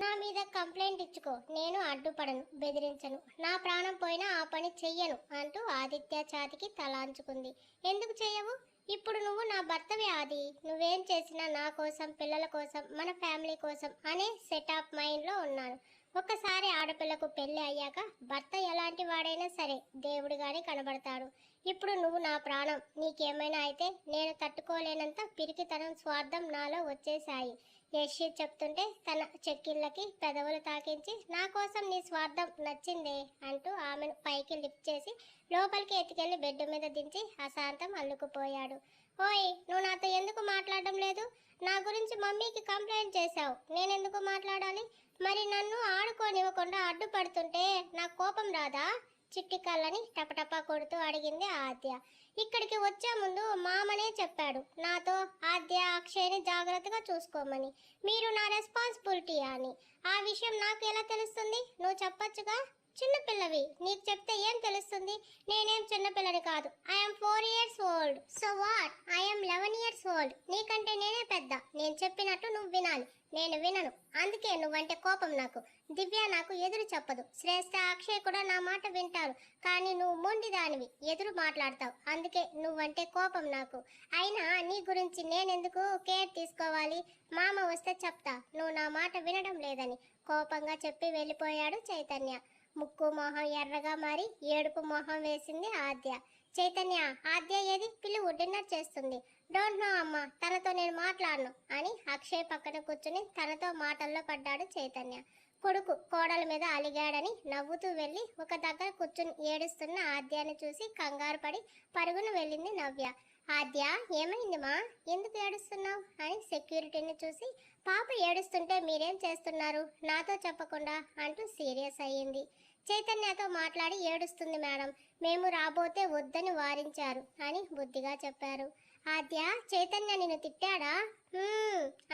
నా మీద కంప్లైంట్ ఇచ్చుకో, నేను అడ్డుపడను, బెదిరించను, నా ప్రాణం పోయినా ఆ పని చెయ్యను అంటూ ఆదిత్య ఛాతికి తలాంచుకుంది. ఎందుకు చెయ్యవు? ఇప్పుడు నువ్వు నా భర్తవి ఆది. నువ్వేం చేసినా నా కోసం, పిల్లల కోసం, మన ఫ్యామిలీ కోసం అనే సెట్ ఆఫ్ మైండ్లో ఉన్నాను. ఒక్కసారి ఆడపిల్లకు పెళ్లి అయ్యాక భర్త ఎలాంటి వాడైనా సరే దేవుడిగానే కనబడతాడు. ఇప్పుడు నువ్వు నా ప్రాణం. నీకేమైనా అయితే నేను తట్టుకోలేనంత పిరికితనం, స్వార్థం నాలో వచ్చేశాయి. యశి చెప్తుంటే తన చెక్కిళ్ళకి పెదవులు తాకించి, నా కోసం నీ స్వార్థం నచ్చిందే అంటూ ఆమెను పైకి లిఫ్ట్ చేసి లోపలికి ఎత్తుకెళ్లి బెడ్ మీద దించి అశాంతం అల్లుకుపోయాడు. ఓయ్, నువ్వు నాతో ఎందుకు మాట్లాడడం లేదు? నా గురించి మమ్మీకి కంప్లైంట్ చేశావు, నేనెందుకు మాట్లాడాలి? మరి నన్ను ఆడుకోనివ్వకుండా అడ్డుపడుతుంటే నాకు కోపం రాదా? చిట్టి కళ్ళని టపటపా కొడుతూ అడిగింది ఆద్య. ఇక్కడికి వచ్చే ముందు మామనే చెప్పాడు నాతో, ఆద్య అక్షయ్ని జాగ్రత్తగా చూసుకోమని. మీరు నా రెస్పాన్సిబిలిటీ అని. ఆ విషయం నాకు ఎలా తెలుస్తుంది? నువ్వు చెప్పొచ్చుగా. చిన్నపిల్లవి, నీకు చెప్తే ఏం తెలుస్తుంది? నేనేం చిన్నపిల్లని కాదు. I'm 4 years old. So what? I'm 11 years old. నీకంటే నేనే పెద్ద. నేను చెప్పినట్టు నువ్వు వినాలి. నేను వినను. అందుకే నువ్వంటే కోపం నాకు. దివ్య నాకు ఎదురు చెప్పదు. శ్రేష్ఠ, అక్షయ్ కూడా నా మాట వింటారు. కానీ నువ్వు మొండిదానివి, ఎదురు మాట్లాడతావు. అందుకే నువ్వంటే కోపం నాకు. అయినా నీ గురించి నేనెందుకు కేర్ తీసుకోవాలి? మామ వస్తే చెప్తా నువ్వు నా మాట వినడం లేదని. కోపంగా చెప్పి వెళ్ళిపోయాడు చైతన్య. ముక్కు మొహం ఎర్రగా మారి ఏడుపు మొహం వేసింది ఆద్య. చైతన్య, ఆద్య ఏది? పిలువు, డిన్నర్ చేస్తుంది. డోంట్ నో అమ్మ, తనతో నేను మాట్లాడను అని అక్షయ్ పక్కన కూర్చుని తనతో మాటల్లో పడ్డాడు చైతన్య. కొడుకు కోడల మీద అలిగాడని నవ్వుతూ వెళ్ళి ఒక దగ్గర కూర్చుని ఏడుస్తున్న ఆద్యాన్ని చూసి కంగారు పడి పరుగున వెళ్ళింది నవ్య. ఆద్య, ఏమైంది మా? ఎందుకు ఏడుస్తున్నావు అని సెక్యూరిటీని చూసి, పాప ఏడుస్తుంటే మీరేం చేస్తున్నారు నాతో చెప్పకుండా అంటూ సీరియస్ అయ్యింది. చైతన్యతో మాట్లాడి ఏడుస్తుంది మేడం, మేము రాబోతే వద్దని వారించారు అని బుద్ధిగా చెప్పారు. ఆద్య, చైతన్య నిన్ను తిట్టాడా?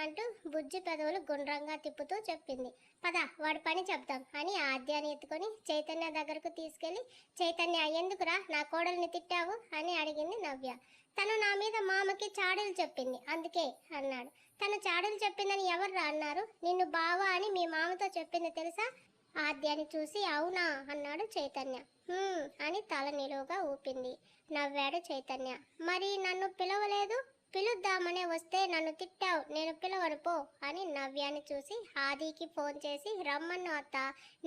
అంటూ బుజ్జి పెదవులు గుండ్రంగా తిప్పుతూ చెప్పింది. పద, వాడి పని చెప్తాం అని ఆద్యాన్ని ఎత్తుకొని చైతన్య దగ్గరకు తీసుకెళ్లి, చైతన్య ఎందుకురా నా కోడల్ని తిట్టావు అని అడిగింది నవ్య. తను నా మీద మామకి చాడీలు చెప్పింది అందుకే అన్నాడు. తను చాడీలు చెప్పిందని ఎవర్రా అన్నారు? నిన్ను బావా అని మీ మామతో చెప్పింది తెలుసా? ఆద్యాన్ని చూసి అవునా అన్నాడు చైతన్య. అని తల నిలువుగా ఊపింది. నవ్వాడు చైతన్య. మరి నన్ను పిలవలేదు? పిలుద్దామనే వస్తే నన్ను తిట్టావు, నేను పిలవను పో అని నవ్యాన్ని చూసి ఆదికి ఫోన్ చేసి, రమ్మన్ను అత్త,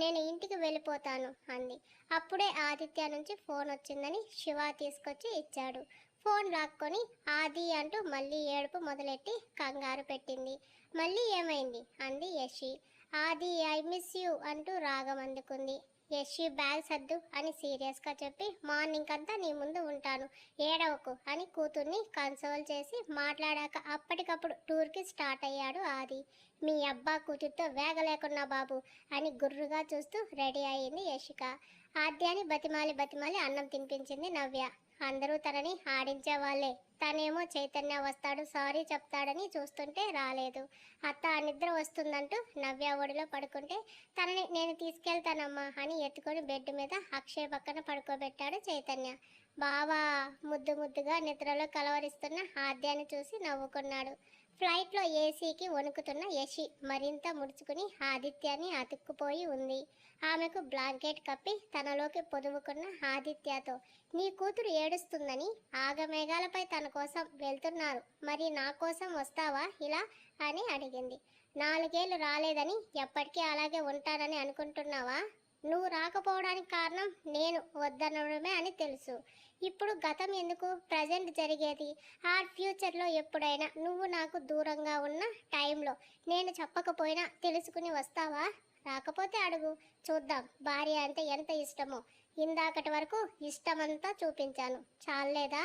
నేను ఇంటికి వెళ్ళిపోతాను అంది. అప్పుడే ఆదిత్య నుంచి ఫోన్ వచ్చిందని శివ తీసుకొచ్చి ఇచ్చాడు. ఫోన్ లాక్కొని ఆది అంటూ మళ్ళీ ఏడుపు మొదలెట్టి కంగారు పెట్టింది. మళ్ళీ ఏమైంది అంది యశి. ఆది, ఐ మిస్ యూ అంటూ రాగం అందుకుంది. యశి, బ్యాగ్ సర్దు అని సీరియస్గా చెప్పి, మార్నింగ్ అంతా నీ ముందు ఉంటాను, ఏడవకు అని కూతుర్ని కన్సోల్ చేసి మాట్లాడాక అప్పటికప్పుడు టూర్కి స్టార్ట్ అయ్యాడు ఆది. మీ అబ్బా కూతుర్తో వేగ లేకున్నా బాబు అని గుర్రుగా చూస్తూ రెడీ అయ్యింది యశిక. ఆద్యాన్ని బతిమాలి బతిమాలి అన్నం తినిపించింది నవ్య. అందరూ తనని ఆడించేవాళ్లే. తనేమో చైతన్య వస్తాడు, సారీ చెప్తాడని చూస్తుంటే రాలేదు. అత్త నిద్ర వస్తుందంటూ నవ్య ఒడిలో పడుకుంటే తనని నేను తీసుకెళ్తానమ్మా అని ఎత్తుకొని బెడ్ మీద అక్షయ్ పక్కన పడుకోబెట్టాడు చైతన్య. బావా ముద్దు ముద్దుగా నిద్రలో కలవరిస్తున్న ఆద్యాన్ని చూసి నవ్వుకున్నాడు. ఫ్లైట్లో ఏసీకి వణుకుతున్న యశి మరింత ముడుచుకుని ఆదిత్యాన్ని అతుక్కుపోయి ఉంది. ఆమెకు బ్లాంకెట్ కప్పి తనలోకి పొదువుకున్న ఆదిత్యతో, నీ కూతురు ఏడుస్తుందని ఆగమేఘాలపై తన కోసం వెళ్తున్నారు, మరి నా కోసం వస్తావా ఇలా అని అడిగింది. 4 ఏళ్ళు రాలేదని ఎప్పటికీ అలాగే ఉంటానని అనుకుంటున్నావా? నువ్వు రాకపోవడానికి కారణం నేను వద్దనడమే అని తెలుసు. ఇప్పుడు గతం ఎందుకు? ప్రజెంట్ జరిగేది. ఫ్యూచర్లో ఎప్పుడైనా నువ్వు నాకు దూరంగా ఉన్న టైంలో నేను చెప్పకపోయినా తెలుసుకుని వస్తావా? రాకపోతే అడుగు, చూద్దాం భార్య అంటే ఎంత ఇష్టమో. ఇందాకటి వరకు ఇష్టమంతా చూపించాను, చాలేదా?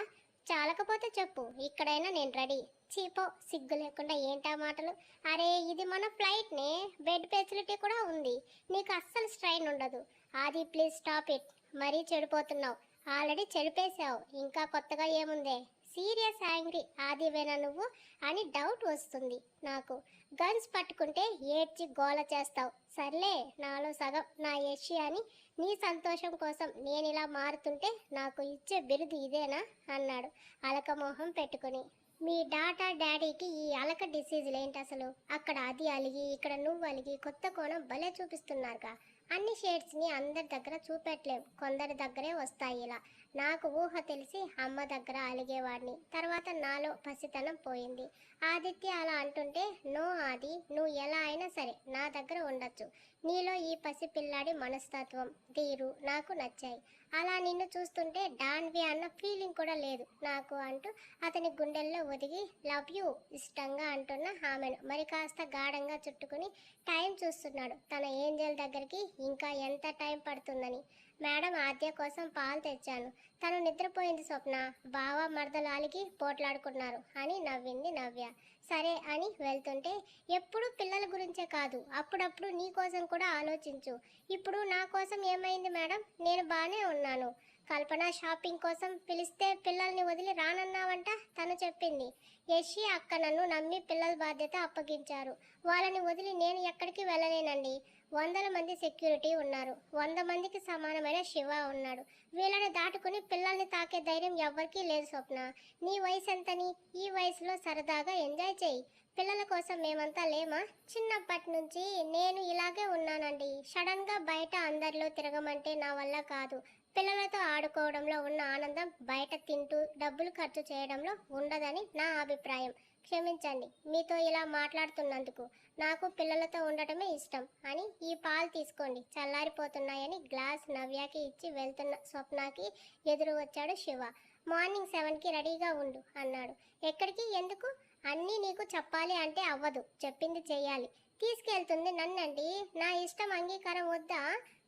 చాలకపోతే చెప్పు, ఇక్కడైనా నేను రెడీ. చీపో, సిగ్గు లేకుండా ఏంటా మాటలు? అరే, ఇది మన ఫ్లైట్నే, బెడ్ ఫెసిలిటీ కూడా ఉంది, నీకు అస్సలు స్ట్రైన్ ఉండదు. ఆది ప్లీజ్ స్టాప్ ఇట్, మరీ చెడిపోతున్నావు. ఆల్రెడీ చెడిపేశావు, ఇంకా కొత్తగా ఏముందే? సీరియస్ యాంగ్రీ ఆదివేనా నువ్వు అని డౌట్ వస్తుంది నాకు. గన్స్ పట్టుకుంటే ఏడ్చి గోల చేస్తావు. సర్లే, నాలో సగం నా యశి అని నీ సంతోషం కోసం నేనిలా మారుతుంటే నాకు ఇచ్చే బిరుదు ఇదేనా అన్నాడు అలకమోహం పెట్టుకుని. మీ డాడీకి ఈ అలక డిసీజులు ఏంటి అసలు? అక్కడ అది అలిగి ఇక్కడ నువ్వు అలిగి కొత్త కోణం భలే చూపిస్తున్నారుగా. అన్ని షేడ్స్ని అందరి దగ్గర చూపెట్టలేం, కొందరి దగ్గరే వస్తాయి ఇలా. నాకు ఊహ తెలిసి అమ్మ దగ్గర అలిగేవాడిని, తర్వాత నాలో పసితనం పోయింది. ఆదిత్య అలా అంటుంటే, నో ఆది, నువ్వు ఎలా అయినా సరే నా దగ్గర ఉండొచ్చు. నీలో ఈ పసి పిల్లాడి మనస్తత్వం, తీరు నాకు నచ్చాయి. అలా నిన్ను చూస్తుంటే డాన్వి అన్న ఫీలింగ్ కూడా లేదు నాకు అంటూ అతని గుండెల్లో ఒదిగి లవ్ యూ ఇష్టంగా అంటున్న ఆమెను మరి కాస్త గాఢంగా చుట్టుకుని టైం చూస్తున్నాడు తన ఏంజల్ దగ్గరికి ఇంకా ఎంత టైం పడుతుందని. మేడం ఆద్య కోసం పాలు తెచ్చాను, తను నిద్రపోయింది స్వప్న, బావ మరదలాలికి పోట్లాడుకున్నారు అని నవ్వింది నవ్య. సరే అని వెళ్తుంటే, ఎప్పుడు పిల్లల గురించే కాదు అప్పుడప్పుడు నీ కోసం కూడా ఆలోచించు. ఇప్పుడు నా కోసం ఏమైంది మేడం? నేను బాగానే ఉన్నాను. కల్పన షాపింగ్ కోసం పిలిస్తే పిల్లల్ని వదిలి రానన్నావంట, తను చెప్పింది. యశి అక్క నన్ను నమ్మి పిల్లల బాధ్యత అప్పగించారు. వాళ్ళని వదిలి నేను ఎక్కడికి వెళ్ళలేనండి. 100 మంది సెక్యూరిటీ ఉన్నారు, 100 మందికి సమానమైన శివ ఉన్నాడు. వీళ్ళని దాటుకుని పిల్లల్ని తాకే ధైర్యం ఎవ్వరికీ లేదు స్వప్న. నీ వయసు ఎంతని? ఈ వయసులో సరదాగా ఎంజాయ్ చేయి. పిల్లల కోసం మేమంతా లేమా? చిన్నప్పటి నుంచి నేను ఇలాగే ఉన్నానండి. సడన్గా బయట అందరిలో తిరగమంటే నా వల్ల కాదు. పిల్లలతో ఆడుకోవడంలో ఉన్న ఆనందం బయట తింటూ డబ్బులు ఖర్చు చేయడంలో ఉండదని నా అభిప్రాయం. క్షమించండి మీతో ఇలా మాట్లాడుతున్నందుకు. నాకు పిల్లలతో ఉండటమే ఇష్టం అని. ఈ పాలు తీసుకోండి, చల్లారిపోతున్నాయని గ్లాస్ నవ్యకి ఇచ్చి వెళ్తున్న స్వప్నకి ఎదురు వచ్చాడు శివ. మార్నింగ్ 7కి రెడీగా ఉండు అన్నాడు. ఎక్కడికి? ఎందుకు? అన్నీ నీకు చెప్పాలి అంటే అవ్వదు, చెప్పింది చెయ్యాలి. తీసుకెళ్తుంది నన్నండి, నా ఇష్టం అంగీకారం వద్దా?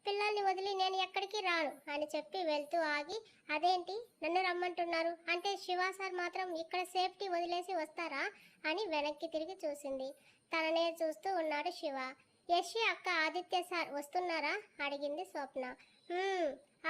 పిల్లల్ని వదిలి నేను ఎక్కడికి రాను అని చెప్పి వెళ్తూ ఆగి, అదేంటి నన్ను రమ్మంటున్నారు అంటే శివ సార్ మాత్రం ఇక్కడ సేఫ్టీ వదిలేసి వస్తారా అని వెనక్కి తిరిగి చూసింది. తననే చూస్తూ ఉన్నాడు శివ. యశి అక్క ఆదిత్య సార్ వస్తున్నారా అడిగింది స్వప్న.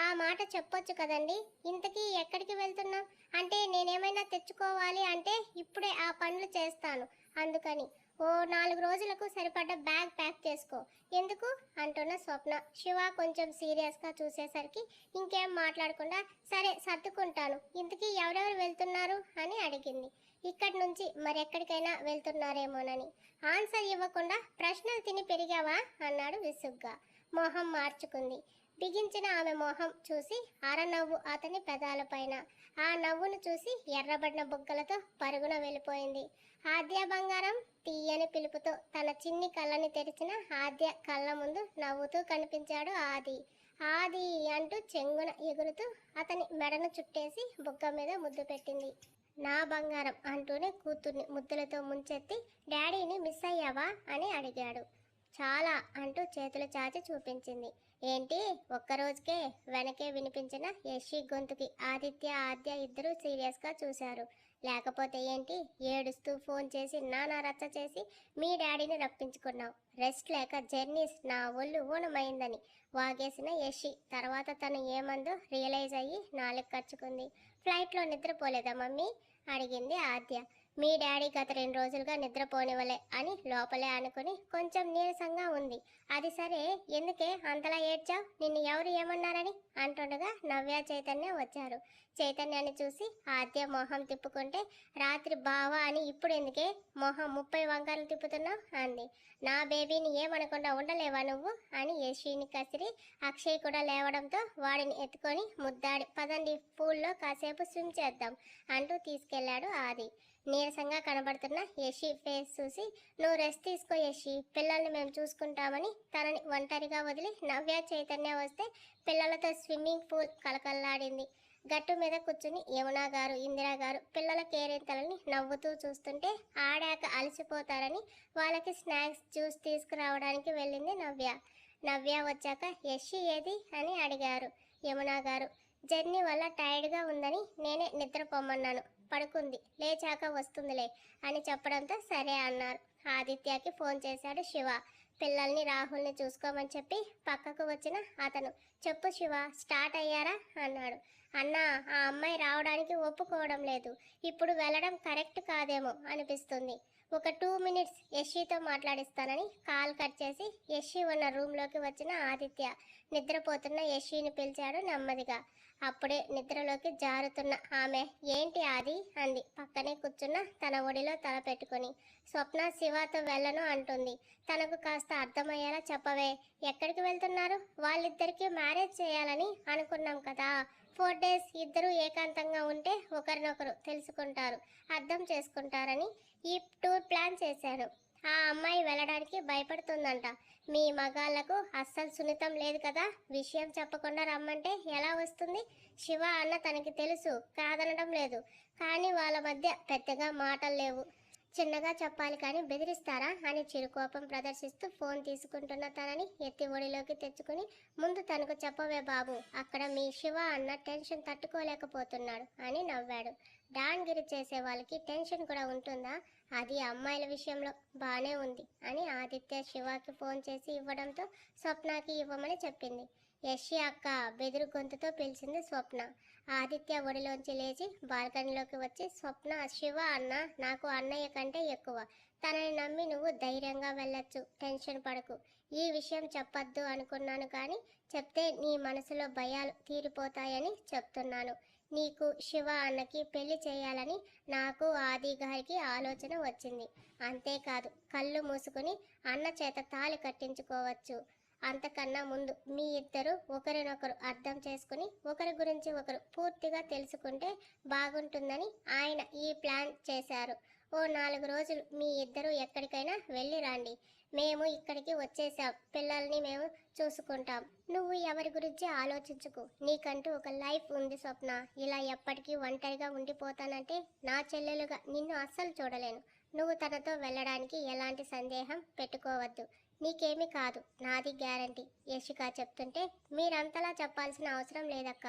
ఆ మాట చెప్పొచ్చు కదండి. ఇంతకీ ఎక్కడికి వెళ్తున్నాం? అంటే నేనేమైనా తెచ్చుకోవాలి అంటే ఇప్పుడే ఆ పనులు చేస్తాను, అందుకని. ఓ 4 రోజులకు సరిపడ్డ బ్యాగ్ ప్యాక్ చేసుకో. ఎందుకు అంటున్న స్వప్న. శివ కొంచెం సీరియస్గా చూసేసరికి ఇంకేం మాట్లాడకుండా సరే సర్దుకుంటాను. ఇంతకీ ఎవరెవరు వెళ్తున్నారు అని అడిగింది. ఇక్కడి నుంచి మరెక్కడికైనా వెళ్తున్నారేమోనని. ఆన్సర్ ఇవ్వకుండా ప్రశ్నలు తిని పెరిగావా అన్నాడు విసుగ్గా. మొహం మార్చుకుంది. బిగించిన ఆమె మొహం చూసి అరనవ్వు అతని పెదాలపైన. ఆ నవ్వును చూసి ఎర్రబడిన బుగ్గలతో పరుగున వెళ్ళిపోయింది. ఆద్య బంగారం తీయని పిలుపుతో తన చిన్ని కళ్ళని తెరిచిన ఆద్య కళ్ళ ముందు నవ్వుతూ కనిపించాడు ఆది. ఆది అంటూ చెంగున ఎగురుతూ అతని మెడను చుట్టేసి బుగ్గ మీద ముద్దు పెట్టింది. నా బంగారం అంటూనే కూతుర్ని ముద్దులతో ముంచెత్తి, డాడీని మిస్ అయ్యావా అని అడిగాడు. చాలా అంటూ చేతులు చాచి చూపించింది. ఏంటి? ఒక్కరోజుకే వెనకే వినిపించిన యశి గొంతుకి ఆదిత్య ఆద్య ఇద్దరూ సీరియస్గా చూశారు. లేకపోతే ఏంటి? ఏడుస్తూ ఫోన్ చేసి నానా రచ్చ చేసి మీ డాడీని రప్పించుకున్నావు. రెస్ట్ లేక జర్నీస్ నా ఒళ్ళు ఊనమైందని వాగేసిన యశి తర్వాత తను ఏమందో రియలైజ్ అయ్యి నాలుగు ఖర్చుకుంది. ఫ్లైట్లో నిద్రపోలేదా మమ్మీ అడిగింది ఆద్య. మీ డాడీ గత 2 రోజులుగా నిద్రపోనివ్వలే అని లోపలే అనుకుని కొంచెం నీరసంగా ఉంది. అది సరే, ఎందుకే అంతలా ఏడ్చావు? నిన్ను ఎవరు ఏమన్నారని అంటుండగా నవ్య చైతన్య వచ్చారు. చైతన్యాన్ని చూసి ఆద్య మొహం తిప్పుకుంటే, రాత్రి బావా అని ఇప్పుడు ఎందుకే మొహం 30 వంకరలు తిప్పుతున్నావు అంది. నా బేబీని ఏమనకుండా ఉండలేవా నువ్వు అని యశిని కసిరి, అక్షయ్ కూడా లేవడంతో వాడిని ఎత్తుకొని ముద్దాడి పదండి పూల్లో కాసేపు స్విమ్ చేద్దాం అంటూ తీసుకెళ్లాడు ఆది. నీరసంగా కనబడుతున్న యశి ఫేస్ చూసి, నువ్వు రెస్ట్ తీసుకో యశి, పిల్లల్ని మేము చూసుకుంటామని తనని ఒంటరిగా వదిలి నవ్య చైతన్య వస్తే పిల్లలతో స్విమ్మింగ్ పూల్ కలకల్లాడింది. గట్టు మీద కూర్చుని యమునా గారు ఇందిరా గారు పిల్లల కేరింతలని నవ్వుతూ చూస్తుంటే ఆడాక అలసిపోతారని వాళ్ళకి స్నాక్స్ జ్యూస్ తీసుకురావడానికి వెళ్ళింది నవ్య. నవ్య వచ్చాక యశి ఏది అని అడిగారు యమునా గారు. జర్నీ వల్ల టైర్డ్గా ఉందని నేనే నిద్రపోమన్నాను, పడుకుంది, లేచాక వస్తుందిలే అని చెప్పడంతో సరే అన్నారు. ఆదిత్యకి ఫోన్ చేశాడు శివ. పిల్లల్ని రాహుల్ని చూసుకోమని చెప్పి పక్కకు వచ్చిన అతను, చెప్పు శివ స్టార్ట్ అయ్యారా అన్నాడు. అన్నా, ఆ అమ్మాయి రావడానికి ఒప్పుకోవడం లేదు, ఇప్పుడు వెళ్ళడం కరెక్ట్ కాదేమో అనిపిస్తుంది. ఒక 2 మినిట్స్ యశ్వితో మాట్లాడిస్తానని కాల్ కట్ చేసి యశ్వి ఉన్న రూమ్లోకి వచ్చిన ఆదిత్య నిద్రపోతున్న యశ్విని పిలిచాడు నెమ్మదిగా. అప్పుడే నిద్రలోకి జారుతున్న ఆమె ఏంటి ఆది అంది పక్కనే కూర్చున్న తన ఒడిలో తల పెట్టుకుని. స్వప్న శివతో వెళ్ళను అంటుంది. తనకు కాస్త అర్థమయ్యేలా చెప్పవే, ఎక్కడికి వెళ్తున్నారు? వాళ్ళిద్దరికీ మ్యారేజ్ చేయాలని అనుకున్నాం కదా. 4 డేస్ ఇద్దరు ఏకాంతంగా ఉంటే ఒకరినొకరు తెలుసుకుంటారు, అర్థం చేసుకుంటారని ఈ టూర్ ప్లాన్ చేశాను. ఆ అమ్మాయి వెళ్ళడానికి భయపడుతుందంట. మీ మగాళ్లకు అస్సలు సున్నితం లేదు కదా, విషయం చెప్పకుండా రమ్మంటే ఎలా వస్తుంది? శివ అన్న తనకి తెలుసు, కాదనడం లేదు. కానీ వాళ్ళ మధ్య పెద్దగా మాటలు లేవు. చిన్నగా చెప్పాలి కానీ బెదిరిస్తారా అని చిరుకోపం ప్రదర్శిస్తూ ఫోన్ తీసుకుంటున్న తనని ఎత్తి ఒడిలోకి తెచ్చుకుని, ముందు తనకు చెప్పవే బాబు, అక్కడ మీ శివ అన్న టెన్షన్ తట్టుకోలేకపోతున్నాడు అని నవ్వాడు. డాన్ గిరి చేసే వాళ్ళకి టెన్షన్ కూడా ఉంటుందా? అది అమ్మాయిల విషయంలో బానే ఉంది అని ఆదిత్య శివకి ఫోన్ చేసి ఇవ్వడంతో స్వప్నకి ఇవ్వమని చెప్పింది. యశ్వి అక్క బెదురు గొంతుతో పిలిచింది స్వప్న. ఆదిత్య ఒడిలోంచి లేచి బాల్కనీలోకి వచ్చి, స్వప్న, శివ అన్న నాకు అన్నయ్య కంటే ఎక్కువ. తనని నమ్మి నువ్వు ధైర్యంగా వెళ్ళొచ్చు, టెన్షన్ పడకు. ఈ విషయం చెప్పొద్దు అనుకున్నాను కానీ చెప్తే నీ మనసులో భయాలు తీరిపోతాయని చెప్తున్నాను. నీకు శివ అన్నకి పెళ్లి చేయాలని నాకు ఆది గారికి ఆలోచన వచ్చింది. అంతేకాదు, కళ్ళు మూసుకుని అన్న చేత తాళి కట్టించుకోవచ్చు. అంతకన్నా ముందు మీ ఇద్దరు ఒకరినొకరు అర్థం చేసుకుని ఒకరి గురించి ఒకరు పూర్తిగా తెలుసుకుంటే బాగుంటుందని ఆయన ఈ ప్లాన్ చేశారు. ఓ 4 రోజులు మీ ఇద్దరు ఎక్కడికైనా వెళ్ళి రండి. మేము ఇక్కడికి వచ్చేసాం, పిల్లల్ని మేము చూసుకుంటాం. నువ్వు ఎవరి గురించి ఆలోచించుకు, నీకంటూ ఒక లైఫ్ ఉంది స్వప్న. ఇలా ఎప్పటికీ ఒంటరిగా ఉండిపోతానంటే నా చెల్లెలుగా నిన్ను అస్సలు చూడలేను. నువ్వు తనతో వెళ్ళడానికి ఎలాంటి సందేహం పెట్టుకోవద్దు. నీకేమీ కాదు, నాది గ్యారంటీ. యశిక చెప్తుంటే మీరంతలా చెప్పాల్సిన అవసరం లేదక్క.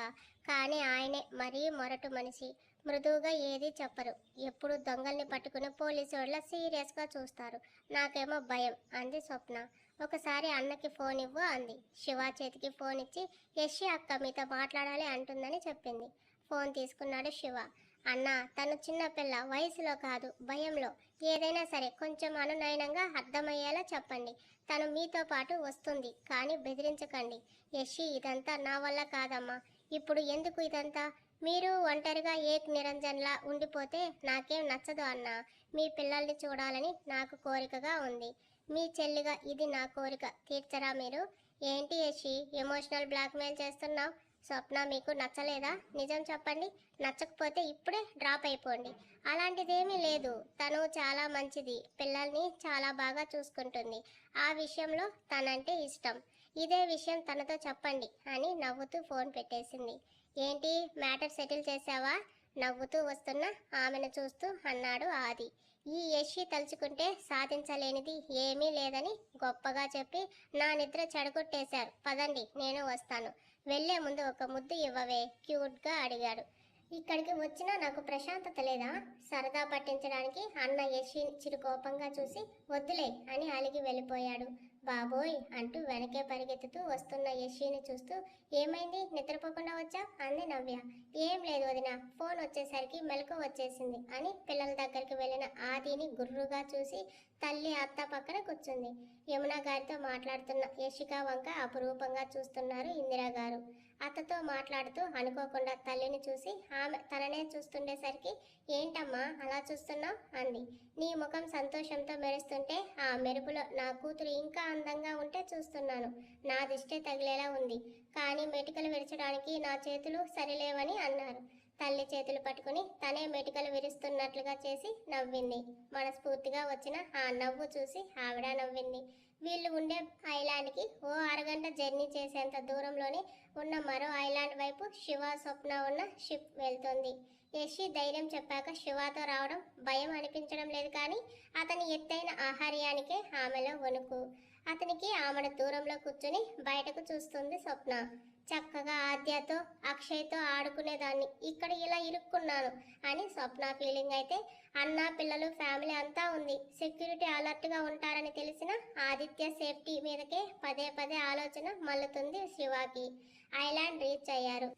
కానీ ఆయనే మరీ మొరటు మనిషి, మృదువుగా ఏదీ చెప్పరు. ఎప్పుడు దొంగల్ని పట్టుకుని పోలీసు వాళ్ళ సీరియస్గా చూస్తారు. నాకేమో భయం అంది స్వప్న. ఒకసారి అన్నకి ఫోన్ ఇవ్వు అంది. శివ చేతికి ఫోన్ ఇచ్చి యశ్వి అక్క మీతో మాట్లాడాలి అంటుందని చెప్పింది. ఫోన్ తీసుకున్నాడు శివ. అన్న, తను చిన్నపిల్ల, వయసులో కాదు భయంలో. ఏదైనా సరే కొంచెం అనునయనంగా అర్థమయ్యేలా చెప్పండి. తను మీతో పాటు వస్తుంది కానీ బెదిరించకండి. యశ్వి, ఇదంతా నా వల్ల కాదమ్మా. ఇప్పుడు ఎందుకు ఇదంతా? మీరు ఒంటరిగా ఏక్ నిరంజన్లా ఉండిపోతే నాకేం నచ్చదు అన్న. మీ పిల్లల్ని చూడాలని నాకు కోరికగా ఉంది. మీ చెల్లిగా ఇది నా కోరిక తీర్చరా మీరు? ఏంటి యశ్వి, ఎమోషనల్ బ్లాక్మెయిల్ చేస్తున్నావు? స్వప్న మీకు నచ్చలేదా? నిజం చెప్పండి. నచ్చకపోతే ఇప్పుడే డ్రాప్ అయిపోండి. అలాంటిదేమీ లేదు. తను చాలా మంచిది, పిల్లల్ని చాలా బాగా చూసుకుంటుంది. ఆ విషయంలో తనంటే ఇష్టం. ఇదే విషయం తనతో చెప్పండి అని నవ్వుతూ ఫోన్ పెట్టేసింది. ఏంటి, మ్యాటర్ సెటిల్ చేసావా? నవ్వుతూ వస్తున్న ఆమెను చూస్తూ అన్నాడు ఆది. ఈ యశ్వి తలుచుకుంటే సాధించలేనిది ఏమీ లేదని గొప్పగా చెప్పి నా నిద్ర చెడగొట్టేశారు. పదండి, నేను వస్తాను. వెళ్లే ముందు ఒక ముద్దు ఇవ్వవే, క్యూట్గా అడిగాడు. ఇక్కడికి వచ్చినా నాకు ప్రశాంతత లేదా? సరదా పట్టించడానికి అన్న యశ్వి చిరుకోపంగా చూసి వద్దులే అని అలిగి వెళ్ళిపోయాడు. బాబోయ్ అంటూ వెనకే పరిగెత్తుతూ వస్తున్న యశ్విని చూస్తూ, ఏమైంది, నిద్రపోకుండా వచ్చా అంది నవ్య. ఏం లేదు వదిన, ఫోన్ వచ్చేసరికి మెలకు వచ్చేసింది అని పిల్లల దగ్గరికి వెళ్ళిన ఆదిని గుర్రుగా చూసి తల్లి అత్త పక్కన కూర్చుంది. యమున గారితో మాట్లాడుతున్న యశిక వంక అపురూపంగా చూస్తున్నారు ఇందిరా గారు. అత్తతో మాట్లాడుతూ అనుకోకుండా తల్లిని చూసి ఆమె తననే చూస్తుండేసరికి, ఏంటమ్మా అలా చూస్తున్నావు అంది. నీ ముఖం సంతోషంతో మెరుస్తుంటే ఆ మెరుపులో నా కూతురు ఇంకా అందంగా ఉంటే చూస్తున్నాను. నా దిష్టే తగిలేలా ఉంది. కానీ మెటికలు విరచడానికి నా చేతులు సరిలేవని అన్నారు. తల్లి చేతులు పట్టుకుని తనే మెటికలు విరుస్తున్నట్లుగా చేసి నవ్వింది. మనస్ఫూర్తిగా వచ్చిన ఆ నవ్వు చూసి ఆవిడ నవ్వింది. వీళ్ళు ఉండే ఐలాండ్కి ఓ అరగంట జర్నీ చేసేంత దూరంలోనే ఉన్న మరో ఐలాండ్ వైపు శివ, స్వప్న ఉన్న షిప్ వెళ్తుంది. యశ్వి ధైర్యం చెప్పాక శివతో రావడం భయం అనిపించడం లేదు, కానీ అతని ఎత్తైన ఆహార్యానికే ఆమెలో వణుకు. అతనికి ఆమెను దూరంలో కూర్చుని బయటకు చూస్తుంది స్వప్న. చక్కగా ఆద్యతో, అక్షయ్తో ఆడుకునేదాన్ని, ఇక్కడ ఇలా ఇరుక్కున్నాను అని స్వప్న ఫీలింగ్. అయితే అన్న, పిల్లలు, ఫ్యామిలీ అంతా ఉంది. సెక్యూరిటీ అలర్ట్గా ఉంటారని తెలిసిన ఆదిత్య సేఫ్టీ మీదకే పదే పదే ఆలోచన మల్లుతుంది శివాకి. ఐలాండ్ రీచ్ అయ్యారు.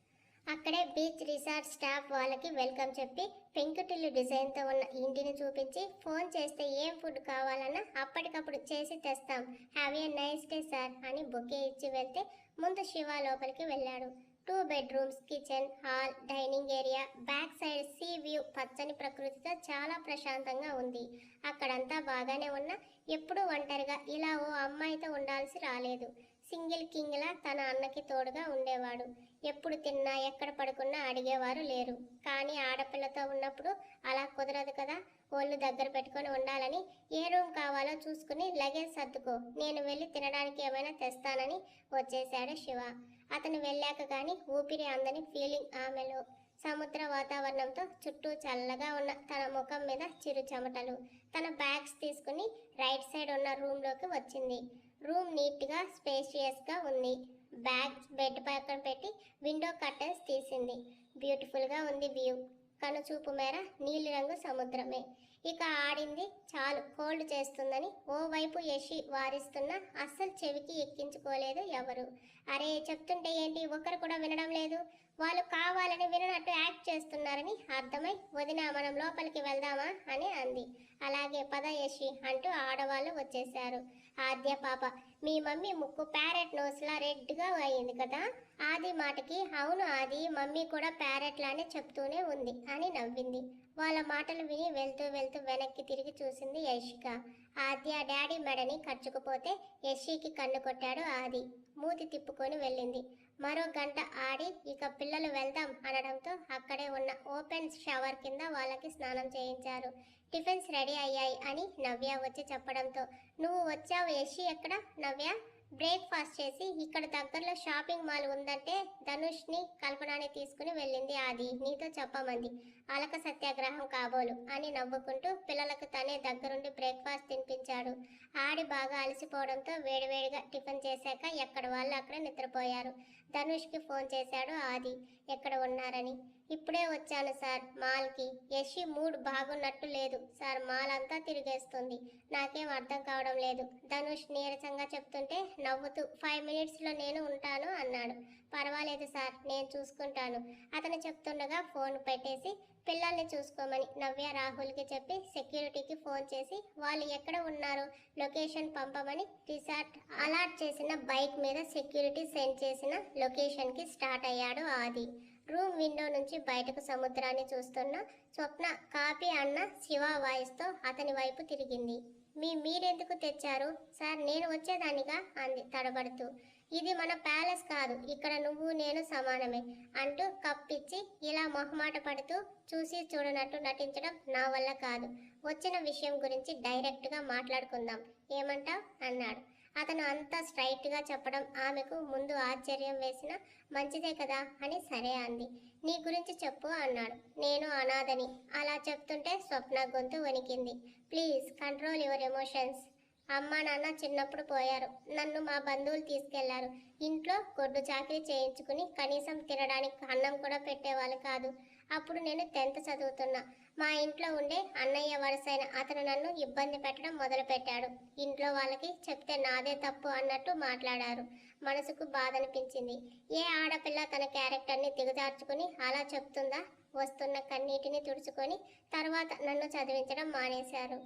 అక్కడే బీచ్ రిసార్ట్ స్టాఫ్ వాళ్ళకి వెల్కమ్ చెప్పి పెంకుటిల్లు డిజైన్తో ఉన్న ఇంటిని చూపించి ఫోన్ చేస్తే ఏం ఫుడ్ కావాలన్నా అప్పటికప్పుడు చేసి తెస్తాం, have a nice day sir అని బొకే ఇచ్చి వెళ్తే ముందు శివ లోపలికి వెళ్ళాడు. 2 bedrooms, kitchen, hall, dining area, back side see view, పచ్చని ప్రకృతితో చాలా ప్రశాంతంగా ఉంది. అక్కడంతా బాగానే ఉన్నా ఎప్పుడూ ఒంటరిగా ఇలా ఓ అమ్మాయితో ఉండాల్సి రాలేదు. సింగిల్ కింగ్లా తన అన్నకి తోడుగా ఉండేవాడు. ఎప్పుడు తిన్నా ఎక్కడ పడుకున్నా అడిగేవారు లేరు. కానీ ఆడపిల్లతో ఉన్నప్పుడు అలా కుదరదు కదా. ఒళ్ళు దగ్గర పెట్టుకొని ఉండాలని ఏ రూమ్ కావాలో చూసుకుని లగేజ్ సర్దుకో, నేను వెళ్ళి తినడానికి ఏమైనా తెస్తానని వచ్చేశాడు శివ. అతను వెళ్ళాక కానీ ఊపిరి అందని ఫీలింగ్ ఆమెలో. సముద్ర వాతావరణంతో చుట్టూ చల్లగా ఉన్న తన ముఖం మీద చిరు చెమటలు. తన బ్యాగ్స్ తీసుకుని రైట్ సైడ్ ఉన్న రూమ్లోకి వచ్చింది. రూమ్ నీట్గా స్పేషియస్గా ఉంది. బ్యాగ్స్ బెడ్ పక్కన పెట్టి విండో కర్టన్స్ తీసింది. బ్యూటిఫుల్గా ఉంది వ్యూ. కనుచూపు మేర నీలిరంగు సముద్రమే. ఇక ఆడింది చాలు, కోల్డ్ చేస్తుందని ఓవైపు యషి వారిస్తున్నా అస్సలు చెవికి ఎక్కించుకోలేదు ఎవరు. అరే చెప్తుంటే ఏంటి ఒకరు కూడా వినడం లేదు, వాళ్ళు కావాలని విననట్టు యాక్ట్ చేస్తున్నారని అర్థమై వదిన మనం లోపలికి వెళ్దామా అని అంది. అలాగే పద యషి అంటూ ఆడవాళ్ళు వచ్చేశారు. ఆద్య పాప, మీ మమ్మీ ముక్కు ప్యారెట్ నోస్లా రెడ్గా అయింది కదా. ఆది మాటకి అవును ఆది, మమ్మీ కూడా ప్యారెట్ లానే చెప్తూనే ఉంది అని నవ్వింది. వాళ్ళ మాటలు విని వెళ్తూ వెళ్తూ వెనక్కి తిరిగి చూసింది యశిక. ఆద్య డాడీ మెడని ఖర్చుకుపోతే యశికి కన్ను కొట్టాడు ఆది. మూతి తిప్పుకొని వెళ్ళింది. మరో గంట ఆడి ఇక పిల్లలు వెళ్దాం అనడంతో అక్కడే ఉన్న ఓపెన్ షవర్ కింద వాళ్ళకి స్నానం చేయించారు. టిఫిన్స్ రెడీ అయ్యాయి అని నవ్య వచ్చి చెప్పడంతో నువ్వు వచ్చావు యశి ఎక్కడ నవ్య? బ్రేక్ఫాస్ట్ చేసి ఇక్కడ దగ్గరలో షాపింగ్ మాల్ ఉందంటే ధనుష్ని కల్పనాని తీసుకుని వెళ్ళింది ఆది, నీతో చెప్పమంది. అలక సత్యాగ్రహం కాబోలు అని నవ్వుకుంటూ పిల్లలకు తనే దగ్గరుండి బ్రేక్ఫాస్ట్ తినిపించాడు. ఆడి బాగా అలసిపోవడంతో వేడివేడిగా టిఫిన్ చేశాక ఎక్కడ వాళ్ళు అక్కడ నిద్రపోయారు. ధనుష్కి ఫోన్ చేశాడు ఆది, ఎక్కడ ఉన్నారని. ఇప్పుడే వచ్చాను సార్ మాల్కి. యశి మూడ్ బాగున్నట్టు లేదు సార్, మాల్ అంతా తిరిగేస్తుంది, నాకేం అర్థం కావడం లేదు. ధనుష్ నీరసంగా చెప్తుంటే నవ్వుతూ 5 మినిట్స్లో నేను ఉంటాను అన్నాడు. పర్వాలేదు సార్ నేను చూసుకుంటాను. అతను చెప్తుండగా ఫోన్ పెట్టేసి పిల్లల్ని చూసుకోమని నవ్య రాహుల్కి చెప్పి సెక్యూరిటీకి ఫోన్ చేసి వాళ్ళు ఎక్కడ ఉన్నారు లొకేషన్ పంపమని రిసార్ట్ అలాట్ చేసిన బైక్ మీద సెక్యూరిటీ సెండ్ చేసిన లొకేషన్కి స్టార్ట్ అయ్యాడు ఆది. రూమ్ విండో నుంచి బయటకు సముద్రాన్ని చూస్తున్న స్వప్న కాపీ అన్న శివ వాయిస్తో అతని వైపు తిరిగింది. మీరెందుకు తెచ్చారు సార్? నేను వచ్చేదానిగా అంది తడబడుతూ. ఇది మన ప్యాలెస్ కాదు, ఇక్కడ నువ్వు నేను సమానమే అంటూ కప్పిచ్చి ఇలా మొహమాట పడుతూ చూసి చూడనట్టు నటించడం నా వల్ల కాదు. వచ్చిన విషయం గురించి డైరెక్ట్గా మాట్లాడుకుందాం, ఏమంటావ్ అన్నాడు. అతను అంతా స్ట్రైట్గా చెప్పడం ఆమెకు ముందు ఆశ్చర్యం వేసిన మంచిదే కదా అని సరే అంది. నీ గురించి చెప్పు అన్నాడు. నేను అనాథని. అలా చెప్తుంటే స్వప్న గొంతు వణికింది. Please control your emotions. అమ్మా నాన్న చిన్నప్పుడు పోయారు, నన్ను మా బంధువులు తీసుకెళ్లారు. ఇంట్లో గొడ్డు చాకరీ చేయించుకుని కనీసం తినడానికి అన్నం కూడా పెట్టేవాళ్ళు కాదు. అప్పుడు నేను 10th చదువుతున్నా. మా ఇంట్లో ఉండే అన్నయ్య వరుసైన అతను నన్ను ఇబ్బంది పెట్టడం మొదలుపెట్టాడు. ఇంట్లో వాళ్ళకి చెప్తే నాదే తప్పు అన్నట్టు మాట్లాడారు. మనసుకు బాధ అనిపించింది. ఏ ఆడపిల్ల తన క్యారెక్టర్ని దిగజార్చుకుని అలా చెప్తుందా? వస్తున్న కన్నీటిని తుడుచుకొని తర్వాత నన్ను చదివించడం మానేశారు.